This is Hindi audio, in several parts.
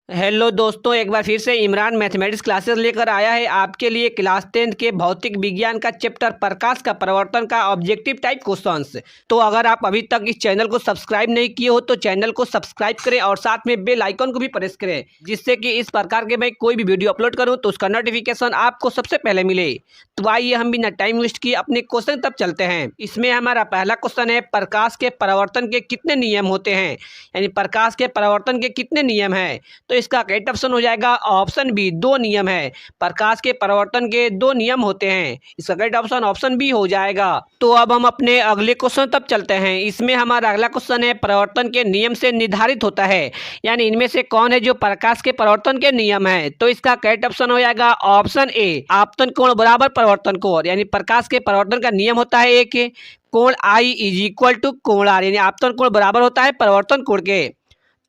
हेलो दोस्तों, एक बार फिर से इमरान मैथमेटिक्स क्लासेस लेकर आया है आपके लिए क्लास 10 के भौतिक विज्ञान का चैप्टर प्रकाश का परिवर्तन का ऑब्जेक्टिव टाइप क्वेश्चंस। तो अगर आप अभी तक इस चैनल को सब्सक्राइब नहीं किए हो तो चैनल को सब्सक्राइब करें और साथ में बेल आइकन को भी प्रेस करें, जिससे कि इस प्रकार के मैं कोई भी वीडियो अपलोड करूँ तो उसका नोटिफिकेशन आपको सबसे पहले मिले। तो आइए हम बिना टाइम वेस्ट किए अपने क्वेश्चन तब चलते हैं। इसमें हमारा पहला क्वेश्चन है, प्रकाश के परिवर्तन के कितने नियम होते हैं, यानी प्रकाश के परिवर्तन के कितने नियम हैं। तो इसका करेक्ट ऑप्शन हो जाएगा ऑप्शन बी, दो नियम है। प्रकाश के परिवर्तन के दो नियम होते हैं, इसका करेक्ट ऑप्शन ऑप्शन बी हो जाएगा। तो अब हम अपने अगले क्वेश्चन तब चलते हैं। इसमें हमारा अगला क्वेश्चन है, परिवर्तन के नियम से निर्धारित होता है, यानी इनमें से कौन है जो प्रकाश के परिवर्तन के नियम है। तो इसका करेक्ट ऑप्शन हो जाएगा ऑप्शन ए, आपतन कोण बराबर परिवर्तन कोण। यानी प्रकाश के परिवर्तन का नियम होता है एक, कोण आई इज इक्वल टू कोण आर, यानी आपतन कोण बराबर होता है परिवर्तन कोण के।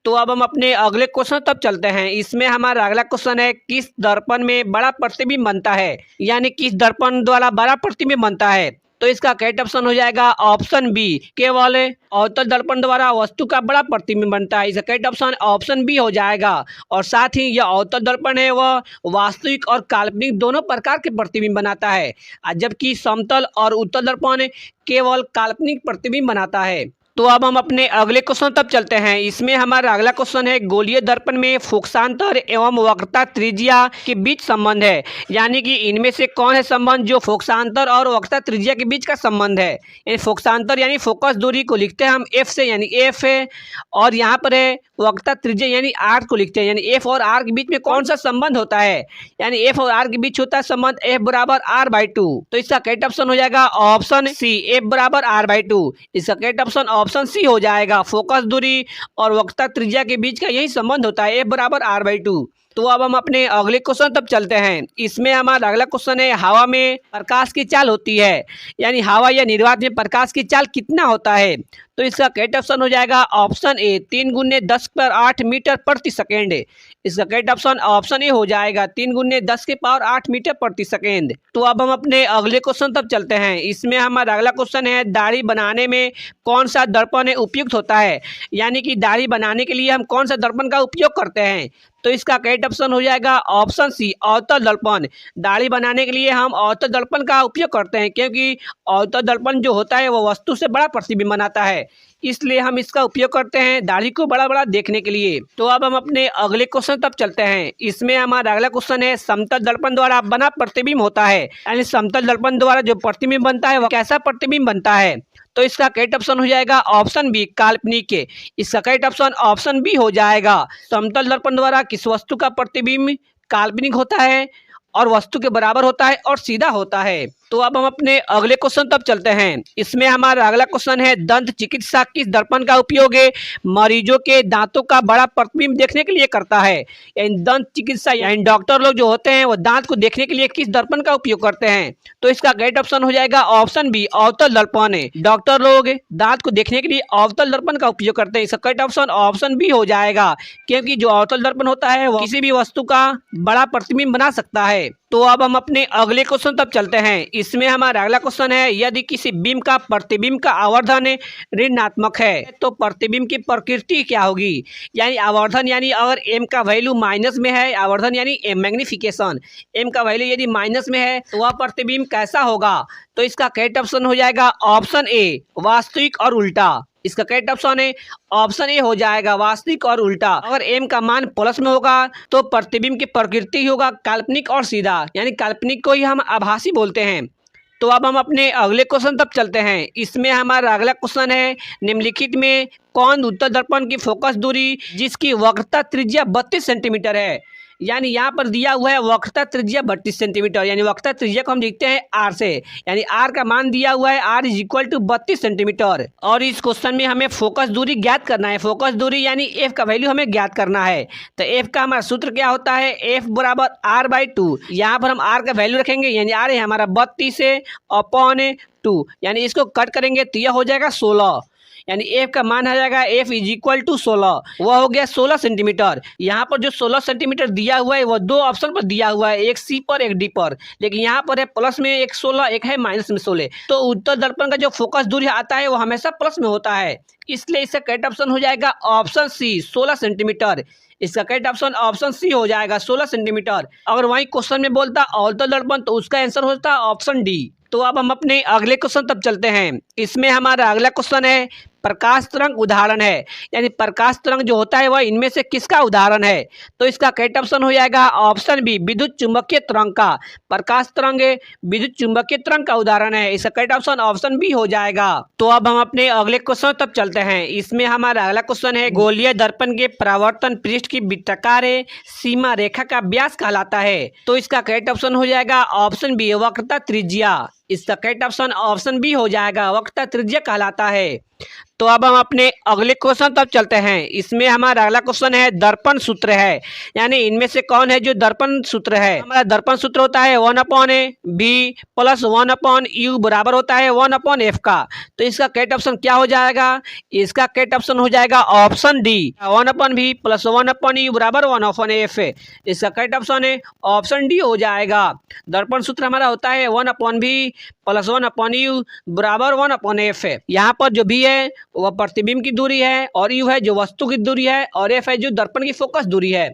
तो अब हम अपने अगले क्वेश्चन तब चलते हैं। इसमें हमारा अगला क्वेश्चन है, किस दर्पण में बड़ा प्रतिबिंब बनता है, यानी किस दर्पण द्वारा बड़ा प्रतिबिंब बनता है। तो इसका करेक्ट ऑप्शन हो जाएगा ऑप्शन बी, केवल अवतल दर्पण द्वारा वस्तु का बड़ा प्रतिबिंब बनता है, इसका करेक्ट ऑप्शन ऑप्शन बी हो जाएगा। और साथ ही यह अवतल दर्पण है वह वास्तविक और काल्पनिक दोनों प्रकार के प्रतिबिंब बनाता है, जबकि समतल और उत्तल दर्पण केवल काल्पनिक प्रतिबिंब बनाता है। तो अब हम अपने अगले क्वेश्चन तब चलते हैं। इसमें हमारा अगला क्वेश्चन है, गोलीय दर्पण में फोकसांतर एवं वक्रता त्रिज्या के बीच संबंध है, यानी कि इनमें से कौन है संबंध जो फोकसांतर और वक्रता त्रिज्या के बीच का संबंध है। यानी फोकसांतर यानी फोकस दूरी को लिखते हैं हम एफ से, यानी एफ है, और यहाँ पर है वक्रता त्रिज्या यानी आर को लिखते हैं, यानी एफ और आर के बीच में कौन सा संबंध होता है। यानी एफ और आर के बीच होता है संबंध एफ बराबर आर बाई टू। तो इसका करेक्ट ऑप्शन हो जाएगा ऑप्शन सी, एफ बराबर आर बाई टू। इसका करेक्ट ऑप्शन ऑप्शन सी हो जाएगा। फोकस दूरी और वक्रता त्रिज्या के बीच का यही संबंध होता है, एफ बराबर आर बाई टू। तो अब हम अपने अगले क्वेश्चन तब चलते हैं। इसमें हमारा अगला क्वेश्चन है, हवा में प्रकाश की चाल होती है, यानी हवा या निर्वात में प्रकाश की चाल कितना होता है। तो इसका करेक्ट ऑप्शन हो जाएगा ऑप्शन ए, 3 × 10⁸ मीटर प्रति सेकेंड। इसका करेक्ट ऑप्शन ऑप्शन ए हो जाएगा, 3 × 10⁸ मीटर प्रति सेकेंड। तो अब हम अपने अगले क्वेश्चन तब चलते हैं। इसमें हमारा अगला क्वेश्चन है, दाढ़ी बनाने में कौन सा दर्पण उपयुक्त होता है, यानी कि दाढ़ी बनाने के लिए हम कौन सा दर्पण का उपयोग करते हैं। तो इसका करेक्ट ऑप्शन हो जाएगा ऑप्शन सी, अवतल दर्पण। दाढ़ी बनाने के लिए हम अवतल दर्पण का उपयोग करते हैं, क्योंकि अवतल दर्पण जो होता है वो वस्तु से बड़ा प्रतिबिंब बनाता है, इसलिए हम इसका उपयोग करते हैं दाढ़ी को बड़ा बड़ा देखने के लिए। तो अब हम अपने अगले क्वेश्चन तब चलते हैं। इसमें हमारा अगला क्वेश्चन है, समतल दर्पण द्वारा बना प्रतिबिंब होता है, यानी समतल दर्पण द्वारा जो प्रतिबिंब बनता है वह कैसा प्रतिबिंब बनता है। तो इसका करेक्ट ऑप्शन हो जाएगा ऑप्शन बी, काल्पनिक। इसका करेक्ट ऑप्शन ऑप्शन बी हो जाएगा। समतल दर्पण द्वारा किस वस्तु का प्रतिबिंब काल्पनिक होता है और वस्तु के बराबर होता है और सीधा होता है। तो अब हम अपने अगले क्वेश्चन तब चलते हैं। इसमें हमारा अगला क्वेश्चन है, दंत चिकित्सा किस दर्पण का उपयोग मरीजों के दांतों का बड़ा प्रतिबिंब देखने के लिए करता है। यानी दंत चिकित्सा यानी डॉक्टर लोग जो होते हैं वो दांत को देखने के लिए किस दर्पण का उपयोग करते हैं। तो इसका करेक्ट ऑप्शन हो जाएगा ऑप्शन बी, अवतल दर्पण। डॉक्टर लोग दांत को देखने के लिए अवतल दर्पण का उपयोग करते हैं, इसका करेक्ट ऑप्शन ऑप्शन बी हो जाएगा, क्योंकि जो अवतल दर्पण होता है वो किसी भी वस्तु का बड़ा प्रतिबिंब बना सकता है। तो अब हम अपने अगले क्वेश्चन तब चलते हैं। इसमें हमारा अगला क्वेश्चन है, यदि किसी बिंब का प्रतिबिंब का आवर्धन ऋणात्मक है तो प्रतिबिंब की प्रकृति क्या होगी। यानी आवर्धन यानी अगर m का वैल्यू माइनस में है, आवर्धन यानी मैग्निफिकेशन, m का वैल्यू यदि माइनस में है तो वह प्रतिबिंब कैसा होगा। तो इसका करेक्ट ऑप्शन हो जाएगा ऑप्शन ए, वास्तविक और उल्टा। इसका करेक्ट ऑप्शन है ऑप्शन ए हो जाएगा, वास्तविक और उल्टा। अगर m का मान प्लस में होगा तो प्रतिबिंब की प्रकृति होगा काल्पनिक और सीधा, यानी काल्पनिक को ही हम आभासी बोलते हैं। तो अब हम अपने अगले क्वेश्चन तक चलते हैं। इसमें हमारा अगला क्वेश्चन है, निम्नलिखित में कौन उत्तल दर्पण की फोकस दूरी जिसकी वक्रता त्रिज्या 32 सेंटीमीटर है। यानी यहाँ पर दिया हुआ है वक्रता त्रिज्या 32 सेंटीमीटर, यानी वक्रता त्रिज्या को हम लिखते हैं आर से, यानी आर का मान दिया हुआ है R is equal to 32 centimetre. और इस क्वेश्चन में हमें फोकस दूरी ज्ञात करना है, फोकस दूरी यानी एफ का वैल्यू हमें ज्ञात करना है। तो एफ का हमारा सूत्र क्या होता है, एफ बराबर आर बाई टू। यहाँ पर हम आर का वैल्यू रखेंगे, यानी आर है हमारा 32 अपॉन 2, यानी इसको कट करेंगे तो यह हो जाएगा 16, यानी एफ का मान आ जाएगा एफ इज इक्वल टू 16, वह हो गया 16 सेंटीमीटर। यहाँ पर जो 16 सेंटीमीटर दिया हुआ है वह दो ऑप्शन पर दिया हुआ है, एक सी पर एक डी पर, लेकिन यहाँ पर है प्लस में एक 16, एक है माइनस में 16। तो उत्तल दर्पण का जो फोकस दूरी आता है वो हमेशा प्लस में होता है, इसलिए इसका करेक्ट ऑप्शन हो जाएगा ऑप्शन सी, 16 सेंटीमीटर। इसका करेक्ट ऑप्शन ऑप्शन सी हो जाएगा 16 सेंटीमीटर। अगर वही क्वेश्चन में बोलता अवतल दर्पण तो उसका आंसर होता ऑप्शन डी। तो अब हम अपने अगले क्वेश्चन तब चलते हैं। इसमें हमारा अगला क्वेश्चन है प्रकाश तरंग उदाहरण है, यानी प्रकाश तरंग जो होता है वह इनमें से किसका उदाहरण है। तो इसका करेक्ट ऑप्शन हो जाएगा ऑप्शन बी विद्युत चुंबकीय तरंग का। प्रकाश तरंग विद्युत चुंबकीय तरंग का उदाहरण है, इसका करेक्ट ऑप्शन ऑप्शन बी हो जाएगा। तो अब हम अपने अगले क्वेश्चन तब चलते हैं। इसमें हमारा अगला क्वेश्चन है गोलीय दर्पण के परावर्तन पृष्ठ की वृत्ताकार सीमा रेखा का व्यास कहलाता है। तो इसका करेक्ट ऑप्शन हो जाएगा ऑप्शन बी वक्रता त्रिज्या। इसका करेक्ट ऑप्शन ऑप्शन बी हो जाएगा वक्रता त्रिज्या कहलाता है। तो अब हम अपने अगले क्वेश्चन तब चलते हैं। इसमें हमारा अगला क्वेश्चन है दर्पण सूत्र है, यानी इनमें से कौन है जो दर्पण सूत्र है। हमारा दर्पण सूत्र होता है 1/b प्लस 1/u बराबर होता है 1/f का। तो इसका करेक्ट ऑप्शन क्या हो जाएगा, इसका करेक्ट ऑप्शन हो जाएगा option D 1/b plus 1/u बराबर 1/f। इसका करेक्ट ऑप्शन है ऑप्शन डी हो जाएगा। दर्पण सूत्र हमारा होता है 1/b प्लस 1/u बराबर 1/f। यहाँ पर जो भी है वह प्रतिबिंब की दूरी है और यू है जो वस्तु की दूरी है और एफ है जो दर्पण की फोकस दूरी है।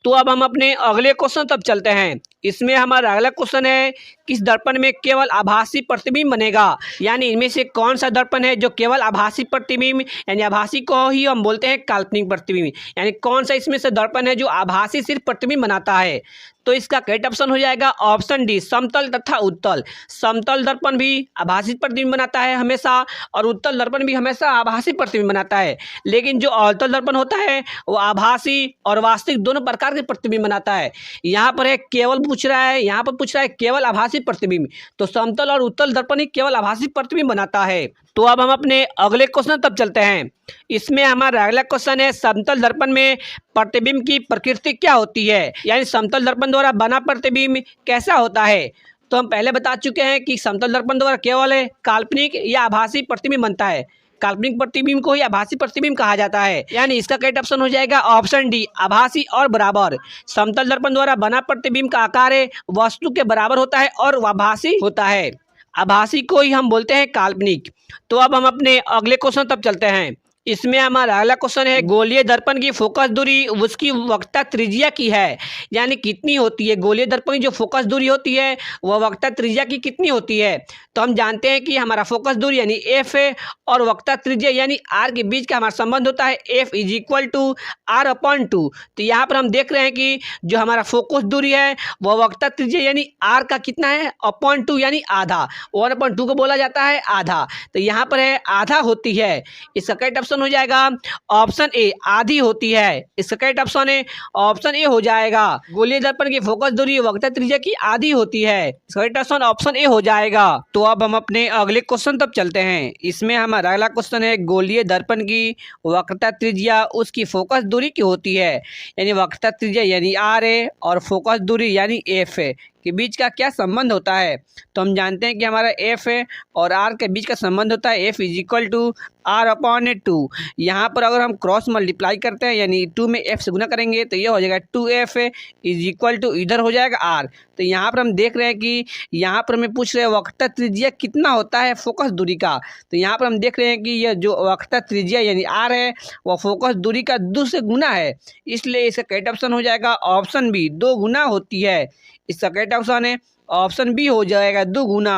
तो अब हम अपने अगले क्वेश्चन तब चलते हैं। इसमें हमारा अगला क्वेश्चन है किस दर्पण में केवल आभासी प्रतिबिंब बनेगा, यानी इनमें से कौन सा दर्पण है जो केवल आभासी प्रतिबिंब, यानी आभासी को ही हम बोलते हैं काल्पनिक प्रतिबिंब, यानी कौन सा इसमें से दर्पण है जो आभासी सिर्फ प्रतिबिंब बनाता है। तो इसका करेक्ट ऑप्शन हो जाएगा ऑप्शन डी समतल तथा उत्तल। समतल दर्पण भी आभासी प्रतिबिंब बनाता है हमेशा और उत्तल दर्पण भी हमेशा आभासी प्रतिबिंब बनाता है, लेकिन जो अवतल दर्पण होता है वो आभासी और वास्तविक दोनों प्रकार के प्रतिबिंब बनाता है। यहाँ पर है केवल पूछ रहा है, यहाँ पर पूछ रहा है केवल आभासी प्रतिबिंब, तो समतल और उत्तल दर्पण ही केवल आभासी प्रतिबिंब बनाता है। तो अब हम अपने अगले क्वेश्चन तब चलते हैं। इसमें हमारा अगला क्वेश्चन है समतल दर्पण में प्रतिबिंब की प्रकृति क्या होती है, यानी समतल दर्पण द्वारा बना प्रतिबिंब कैसा होता है। तो हम पहले बता चुके हैं कि समतल दर्पण द्वारा केवल काल्पनिक या आभासी प्रतिबिंब बनता है। काल्पनिक प्रतिबिंब को ही आभासी प्रतिबिंब कहा जाता है, यानी इसका करेक्ट ऑप्शन हो जाएगा ऑप्शन डी आभासी और बराबर। समतल दर्पण द्वारा बना प्रतिबिंब का आकार वस्तु के बराबर होता है और आभासी होता है। आभासी को ही हम बोलते हैं काल्पनिक। तो अब हम अपने अगले क्वेश्चन तब चलते हैं। इसमें हमारा अगला क्वेश्चन है गोलीय दर्पण की फोकस दूरी उसकी वक्रता त्रिज्या की है, यानी कितनी होती है। गोलीय दर्पण की जो फोकस दूरी होती है वह वक्रता त्रिज्या की कितनी होती है। तो हम जानते हैं कि हमारा फोकस दूरी यानी एफ है और वक्रता त्रिज्या यानी आर के बीच का हमारा संबंध होता है F is equal to r/2। तो यहाँ पर हम देख रहे हैं कि जो हमारा फोकस दूरी है वह वक्रता त्रिज्या यानी आर का कितना है अपॉन 2 यानी आधा। 1/2 को बोला जाता है आधा, तो यहाँ पर है आधा होती है। इसका करेक्ट ऑप्शन हो जाएगा ऑप्शन ए आधी होती है। इसका करेक्ट ऑप्शन है ऑप्शन ए हो जाएगा। गोलीय दर्पण की फोकस दूरी वक्रता त्रिज्या की आधी होती है, इसका करेक्ट ऑप्शन ऑप्शन ए हो जाएगा। तो अब हम अपने अगले क्वेश्चन तब चलते हैं। इसमें हमारा अगला क्वेश्चन है गोलीय दर्पण की वक्रता त्रिज्या उसकी फोकस दूरी की होती है, यानी वक्रता त्रिज्या यानी आर है और फोकस दूरी यानी एफ है के बीच का क्या संबंध होता है। तो हम जानते हैं कि हमारा एफ है और आर के बीच का संबंध होता है F is equal to r/2। यहाँ पर अगर हम क्रॉस मल्टीप्लाई करते हैं यानी 2 में f से गुना करेंगे तो ये हो जाएगा 2f इज इक्वल टू इधर हो जाएगा r। तो यहाँ पर हम देख रहे हैं कि यहाँ पर हमें पूछ रहे हैं वक्रता त्रिज्या कितना होता है फोकस दूरी का। तो यहाँ पर हम देख रहे हैं कि यह जो वक्रता त्रिज्या यानी r है वह फोकस दूरी का 2 से गुना है, इसलिए इसका करेक्ट ऑप्शन हो जाएगा ऑप्शन बी 2 गुना होती है। इसका करेक्ट ऑप्शन है ऑप्शन बी हो जाएगा 2 गुना।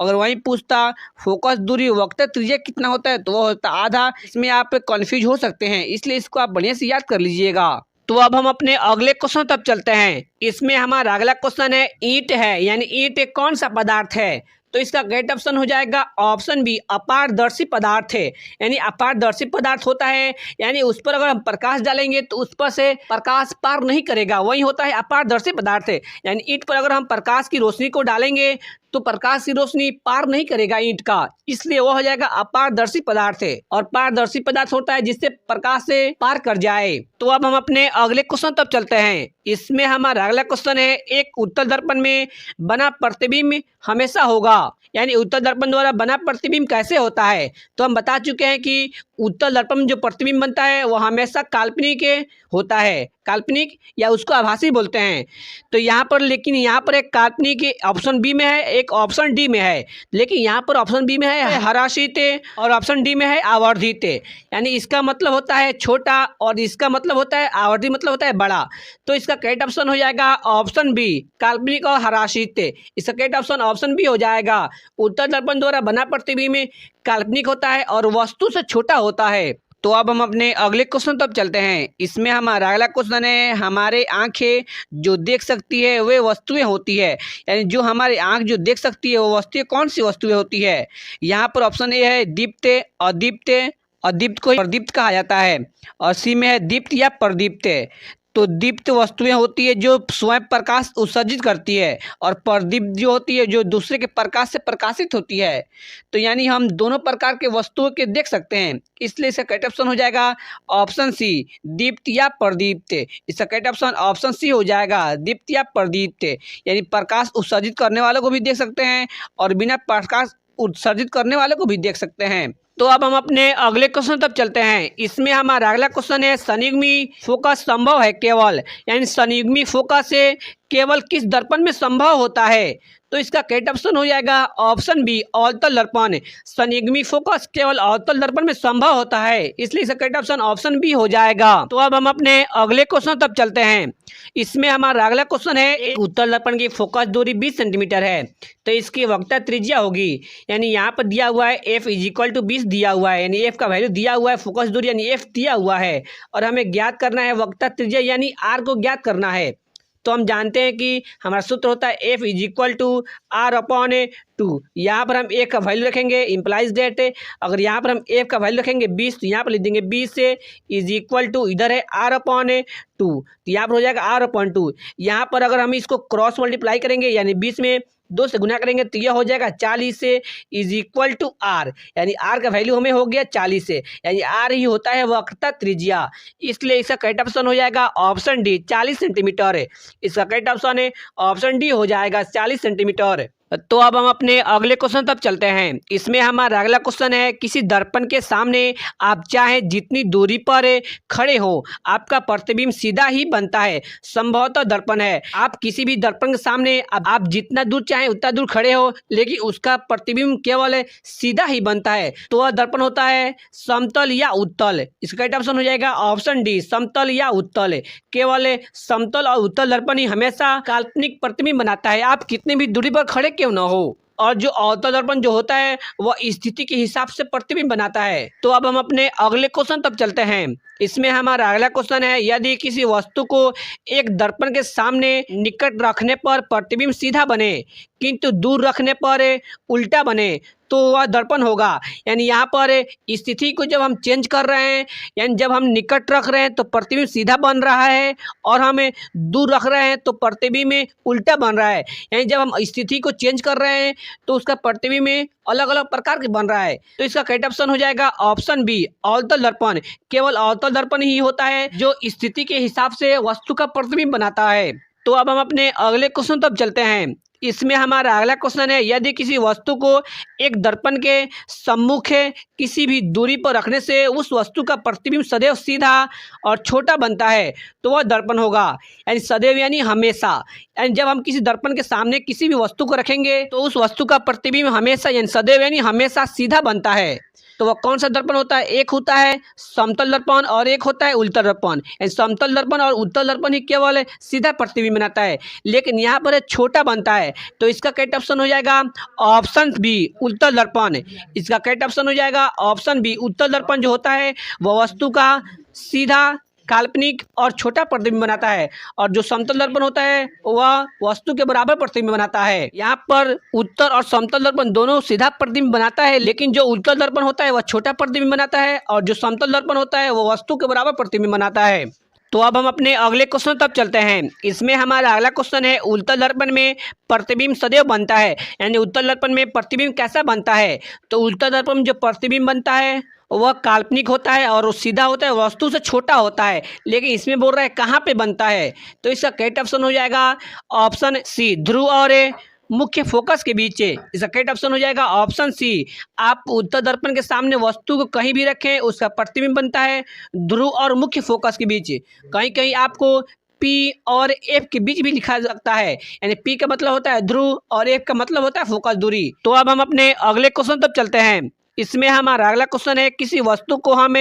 अगर वहीं पूछता फोकस दूरी वक्रता त्रिज्या कितना होता है तो वो होता आधा। इसमें आप कंफ्यूज हो सकते हैं, इसलिए इसको आप बढ़िया से याद कर लीजिएगा। तो अब हम अपने अगले क्वेश्चन तब चलते हैं। इसमें हमारा अगला क्वेश्चन है ईंट है, यानी ईंट एक कौन सा पदार्थ है। तो इसका करेक्ट ऑप्शन हो जाएगा ऑप्शन बी अपारदर्शी पदार्थ है, यानी अपारदर्शी पदार्थ होता है यानी उस पर अगर हम प्रकाश डालेंगे तो उस पर से प्रकाश पार नहीं करेगा, वही होता है अपारदर्शी पदार्थ है। यानी ईंट पर अगर हम प्रकाश की रोशनी को डालेंगे तो प्रकाश की रोशनी पार नहीं करेगा ईंट का, इसलिए वह हो जाएगा अपारदर्शी पदार्थ है। और पारदर्शी पदार्थ होता है जिससे प्रकाश से पार कर जाए। तो अब हम अपने अगले क्वेश्चन तब चलते हैं। इसमें हमारा अगला क्वेश्चन है एक उत्तल दर्पण में बना प्रतिबिंब हमेशा होगा, यानी उत्तल दर्पण द्वारा बना प्रतिबिंब कैसे होता है। तो हम बता चुके हैं कि उत्तल दर्पण में जो प्रतिबिंब बनता है वह हमेशा काल्पनिक होता है, काल्पनिक या उसको आभासी बोलते हैं। तो यहाँ पर लेकिन यहाँ पर एक काल्पनिक ऑप्शन बी में है, एक ऑप्शन डी में है। लेकिन यहाँ पर ऑप्शन बी में है हराशित और ऑप्शन डी में है आवर्धित। यानी इसका मतलब होता है छोटा और इसका मतलब होता है आवर्धित मतलब होता है बड़ा। तो इसका करेक्ट ऑप्शन हो जाएगा ऑप्शन बी, काल्पनिक और हराशित। इसका करेक्ट ऑप्शन ऑप्शन बी हो जाएगा। उत्तल दर्पण द्वारा बना प्रतिबिंब में काल्पनिक होता है और वस्तु से छोटा होता है। तो अब हम अपने अगले क्वेश्चन तब चलते हैं। इसमें हमारा अगला क्वेश्चन है, हमारे आंखें जो देख सकती है वे वस्तुएं होती है। यानी जो हमारी आंख जो देख सकती है वो वस्तुएं कौन सी वस्तुएं होती है। यहाँ पर ऑप्शन ए है दीप्त, अदीप्त, अदीप्त को प्रदीप्त कहा जाता है, और सी में है दीप्त या प्रदीप्त। तो दीप्त वस्तुएं होती है जो स्वयं प्रकाश उत्सर्जित करती है, और प्रदीप्त जो होती है जो दूसरे के प्रकाश से प्रकाशित होती है। तो यानी हम दोनों प्रकार के वस्तुओं के देख सकते हैं, इसलिए इसका करेक्ट ऑप्शन हो जाएगा ऑप्शन सी, दीप्त या प्रदीप्त। इसका करेक्ट ऑप्शन ऑप्शन सी हो जाएगा, दीप्त या प्रदीप्त। यानी प्रकाश उत्सर्जित करने वालों को भी देख सकते हैं और बिना प्रकाश उत्सर्जित करने वालों को भी देख सकते हैं। तो अब हम अपने अगले क्वेश्चन तक चलते हैं। इसमें हमारा अगला क्वेश्चन है, संयुग्मी फोकस संभव है केवल, यानी संयुग्मी फोकस से केवल किस दर्पण में संभव होता है। तो इसका करेक्ट ऑप्शन हो जाएगा ऑप्शन बी, अवतल दर्पण। संयुग्मी फोकस केवल अवतल दर्पण में संभव होता है, इसलिए इसका करेक्ट ऑप्शन ऑप्शन बी हो जाएगा। तो अब हम अपने अगले क्वेश्चन तक चलते हैं। इसमें हमारा अगला क्वेश्चन है, एक उत्तल दर्पण की फोकस दूरी 20 सेंटीमीटर है, तो इसकी वक्रता त्रिज्या होगी। यानी यहाँ पर दिया हुआ है एफ इज इक्वल टू 20 दिया हुआ है, यानी एफ का वैल्यू दिया हुआ है, फोकस दूरी यानी एफ दिया हुआ है, और हमें ज्ञात करना है वक्रता त्रिज्या यानी आर को ज्ञात करना है। तो हम जानते हैं कि हमारा सूत्र होता है F is equal to R upon 2। यहाँ पर हम ए का वैल्यू रखेंगे, इम्प्लाइज डेट। अगर यहाँ पर हम एफ का वैल्यू रखेंगे 20, तो यहाँ पर लिख देंगे 20 से इज इक्वल टू, इधर है आर अपॉन 2, तो यहाँ पर हो जाएगा आर अपॉन 2। यहाँ पर अगर हम इसको क्रॉस मल्टीप्लाई करेंगे यानी 20 में 2 से गुना करेंगे तो यह हो जाएगा 40 से इज इक्वल टू आर, यानी आर का वैल्यू हमें हो गया 40 से, यानी आर ही होता है वक्रता त्रिज्या। इसलिए इसका करेक्ट ऑप्शन हो जाएगा ऑप्शन डी, 40 सेंटीमीटर। इसका करेक्ट ऑप्शन है ऑप्शन डी हो जाएगा 40 सेंटीमीटर। तो अब हम अपने अगले क्वेश्चन तक चलते हैं। इसमें हमारा अगला क्वेश्चन है, किसी दर्पण के सामने आप चाहे जितनी दूरी पर खड़े हो आपका प्रतिबिंब सीधा ही बनता है। संभवतः दर्पण है, आप किसी भी दर्पण के सामने आप जितना दूर चाहे उतना दूर खड़े हो, लेकिन उसका प्रतिबिंब केवल सीधा ही बनता है। तो वह दर्पण होता है समतल या उत्तल। इसका करेक्ट ऑप्शन हो जाएगा ऑप्शन डी, समतल या उत्तल। केवल समतल और उत्तल दर्पण ही हमेशा काल्पनिक प्रतिबिंब बनाता है, आप कितनी भी दूरी पर खड़े क्यों ना हो। और जो अवतल दर्पण जो होता है वह स्थिति के हिसाब से प्रतिबिंब बनाता है। तो अब हम अपने अगले क्वेश्चन तक चलते हैं। इसमें हमारा अगला क्वेश्चन है, यदि किसी वस्तु को एक दर्पण के सामने निकट रखने पर प्रतिबिंब सीधा बने किंतु दूर रखने पर उल्टा बने तो वह दर्पण होगा। यानी यहाँ पर स्थिति को जब हम चेंज कर रहे हैं, यानी जब हम निकट रख रहे हैं तो प्रतिबिंब सीधा बन रहा है, और हमें दूर रख रहे हैं तो प्रतिबिंब उल्टा बन रहा है। यानी जब हम स्थिति को चेंज कर रहे हैं तो उसका प्रतिबिंब अलग अलग प्रकार के बन रहा है। तो इसका करेक्ट ऑप्शन हो जाएगा ऑप्शन बी, अवतल दर्पण। केवल अवतल दर्पण ही होता है जो स्थिति के हिसाब से वस्तु का प्रतिबिंब बनाता है। तो अब हम अपने अगले क्वेश्चन तक चलते हैं। इसमें हमारा अगला क्वेश्चन है, यदि किसी वस्तु को एक दर्पण के सम्मुख किसी भी दूरी पर रखने से उस वस्तु का प्रतिबिंब सदैव सीधा और छोटा बनता है तो वह दर्पण होगा। यानी सदैव यानी हमेशा, यानी जब हम किसी दर्पण के सामने किसी भी वस्तु को रखेंगे तो उस वस्तु का प्रतिबिंब हमेशा यानी सदैव यानी हमेशा सीधा बनता है। तो वह कौन सा दर्पण होता है, एक होता है समतल दर्पण और एक होता है उत्तल दर्पण। समतल दर्पण और उत्तल दर्पण ही केवल सीधा प्रतिबिंब बनाता है, लेकिन यहाँ पर छोटा बनता है। तो इसका करेक्ट ऑप्शन हो जाएगा ऑप्शन बी, उत्तल दर्पण। इसका करेक्ट ऑप्शन हो जाएगा ऑप्शन बी, उत्तल दर्पण जो होता है वह वस्तु का सीधा काल्पनिक और छोटा प्रतिबिंब बनाता है, और जो समतल दर्पण होता है वह वस्तु के बराबर प्रतिबिंब बनाता है। यहाँ पर उत्तल और समतल दर्पण दोनों सीधा प्रतिबिंब बनाता है, लेकिन जो उत्तल दर्पण होता है वह छोटा प्रतिबिंब बनाता है, और जो समतल दर्पण होता है वह वस्तु के बराबर प्रतिबिंब बनाता है। तो अब हम अपने अगले क्वेश्चन तक चलते हैं। इसमें हमारा अगला क्वेश्चन है, उत्तल दर्पण में प्रतिबिंब सदैव बनता है। यानी उत्तल दर्पण में प्रतिबिंब कैसा बनता है, तो उत्तल दर्पण में जो प्रतिबिंब बनता है वह काल्पनिक होता है और वो सीधा होता है, वस्तु से छोटा होता है। लेकिन इसमें बोल रहा है कहाँ पे बनता है, तो इसका करेक्ट ऑप्शन हो जाएगा ऑप्शन सी, ध्रुव और मुख्य फोकस के बीच। इसका करेक्ट ऑप्शन हो जाएगा ऑप्शन सी। आप उत्तल दर्पण के सामने वस्तु को कहीं भी रखें, उसका प्रतिबिंब बनता है ध्रुव और मुख्य फोकस के बीच। कहीं कहीं आपको पी और एफ के बीच भी लिखा सकता है, यानी पी का मतलब होता है ध्रुव और एफ का मतलब होता है फोकस दूरी। तो अब हम अपने अगले क्वेश्चन तक चलते हैं। इसमें हमारा अगला क्वेश्चन है, किसी वस्तु को हम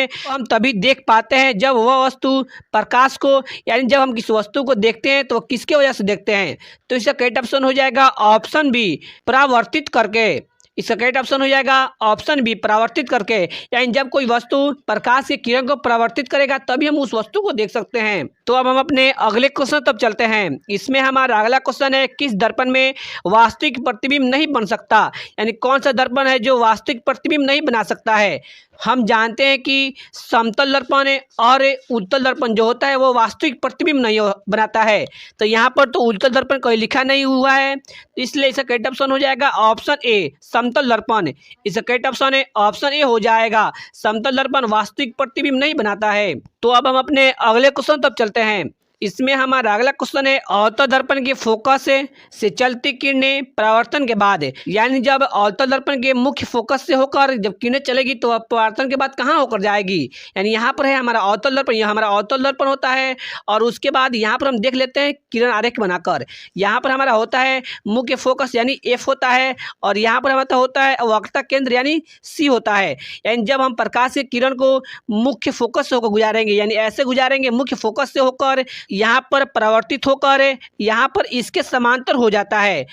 तभी देख पाते हैं जब वह वस्तु प्रकाश को, यानी जब हम किसी वस्तु को देखते हैं तो किसके वजह से देखते हैं। तो इसका करेक्ट ऑप्शन हो जाएगा ऑप्शन बी, परावर्तित करके। इसका करेक्ट ऑप्शन हो जाएगा ऑप्शन बी, परावर्तित करके, यानी जब कोई वस्तु प्रकाश की किरण को परावर्तित करेगा तभी हम उस वस्तु को देख सकते हैं। तो अब हम अपने अगले क्वेश्चन तब चलते हैं। इसमें हमारा अगला क्वेश्चन है, किस दर्पण में वास्तविक प्रतिबिंब नहीं बन सकता, यानी कौन सा दर्पण है जो वास्तविक प्रतिबिंब नहीं बना सकता है। हम जानते हैं कि समतल दर्पण और उत्तल दर्पण जो होता है वो वास्तविक प्रतिबिंब नहीं बनाता है। तो यहाँ पर तो उत्तल दर्पण कोई लिखा नहीं हुआ है, इसलिए इसका करेक्ट ऑप्शन हो जाएगा ऑप्शन ए, समतल दर्पण। इसका करेक्ट ऑप्शन है ऑप्शन ए हो जाएगा, समतल दर्पण वास्तविक प्रतिबिंब नहीं बनाता है। तो अब हम अपने अगले क्वेश्चन तब चलते हैं। इसमें हमारा अगला क्वेश्चन है, अवतल दर्पण के फोकस से चलती किरणें परावर्तन के बाद, यानी जब अवतल दर्पण के मुख्य फोकस से होकर जब किरणें चलेगी तो परावर्तन के बाद कहाँ होकर जाएगी। यानी यहाँ पर है हमारा अवतल दर्पण, यह हमारा अवतल दर्पण होता है। और उसके बाद यहाँ पर हम देख लेते हैं किरण आरेख बनाकर। यहाँ पर हमारा होता है मुख्य फोकस यानी एफ होता है, और यहाँ पर हमारा होता है वक्रता केंद्र यानी सी होता है। यानी जब हम प्रकाश की किरण को मुख्य फोकस से होकर गुजारेंगे, यानी ऐसे गुजारेंगे मुख्य फोकस से होकर, यहाँ पर परावर्तित होकर यहाँ पर इसके समांतर हो जाता है,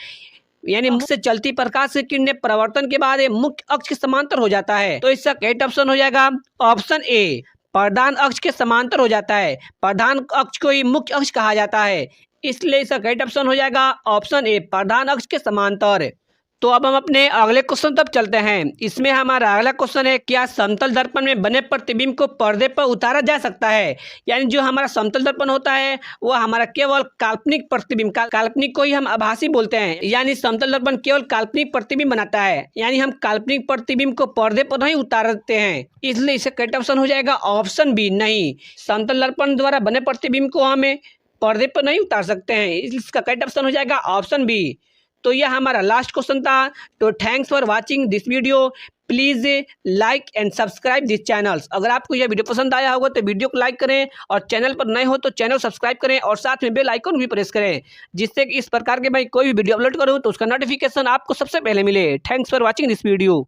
यानी मुख्य से चलती प्रकाश की किरणें परावर्तन के बाद मुख्य अक्ष के समांतर हो जाता है। तो इसका करेक्ट ऑप्शन हो जाएगा ऑप्शन ए, प्रधान अक्ष के समांतर हो जाता है। प्रधान अक्ष को ही मुख्य अक्ष कहा जाता है, इसलिए इसका करेक्ट ऑप्शन हो जाएगा ऑप्शन ए, प्रधान अक्ष के समांतर। तो अब हम अपने अगले क्वेश्चन तक चलते हैं। इसमें हमारा अगला क्वेश्चन है, क्या समतल दर्पण में बने प्रतिबिंब को पर्दे पर उतारा जा सकता है। यानी जो हमारा समतल दर्पण होता है वो हमारा केवल काल्पनिक प्रतिबिंब, काल्पनिक को ही हम आभासी बोलते हैं, यानी समतल दर्पण केवल काल्पनिक प्रतिबिंब बनाता है, यानी हम काल्पनिक प्रतिबिंब को पर्दे पर नहीं उतारते हैं। इसलिए इसका करेक्ट ऑप्शन हो जाएगा ऑप्शन बी, नहीं, समतल दर्पण द्वारा बने प्रतिबिंब को हमें पर्दे पर नहीं उतार सकते हैं। इसका करेक्ट ऑप्शन हो जाएगा ऑप्शन बी। तो यह हमारा लास्ट क्वेश्चन था। तो thanks for watching this video. Please like and subscribe this channels. अगर आपको यह वीडियो पसंद आया होगा तो वीडियो को लाइक करें, और चैनल पर नए हो तो चैनल सब्सक्राइब करें, और साथ में बेल आइकन भी प्रेस करें, जिससे कि इस प्रकार के मैं कोई भी वीडियो अपलोड करूं तो उसका नोटिफिकेशन आपको सबसे पहले मिले। Thanks for watching this video.